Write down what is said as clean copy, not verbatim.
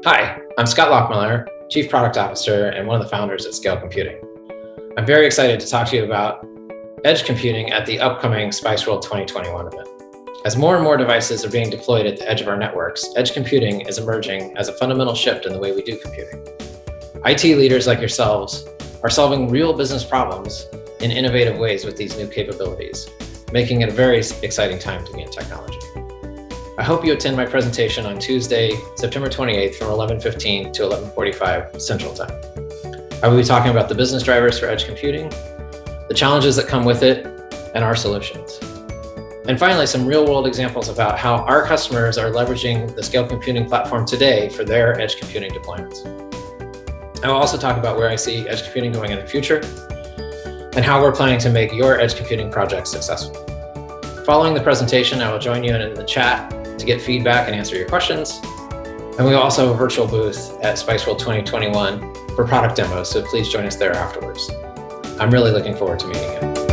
Hi, I'm Scott Loughmiller, Chief Product Officer and one of the founders at Scale Computing. I'm very excited to talk to you about edge computing at the upcoming SpiceWorld 2021 event. As more and more devices are being deployed at the edge of our networks, edge computing is emerging as a fundamental shift in the way we do computing. IT leaders like yourselves are solving real business problems in innovative ways with these new capabilities, making it a very exciting time to be in technology. I hope you attend my presentation on Tuesday, September 28th from 11:15 to 11:45 Central Time. I will be talking about the business drivers for edge computing, the challenges that come with it, and our solutions. And finally, some real-world examples about how our customers are leveraging the Scale Computing platform today for their edge computing deployments. I will also talk about where I see edge computing going in the future and how we're planning to make your edge computing projects successful. Following the presentation, I will join you in the chat to get feedback and answer your questions. And we also have a virtual booth at SpiceWorld 2021 for product demos, so please join us there afterwards. I'm really looking forward to meeting you.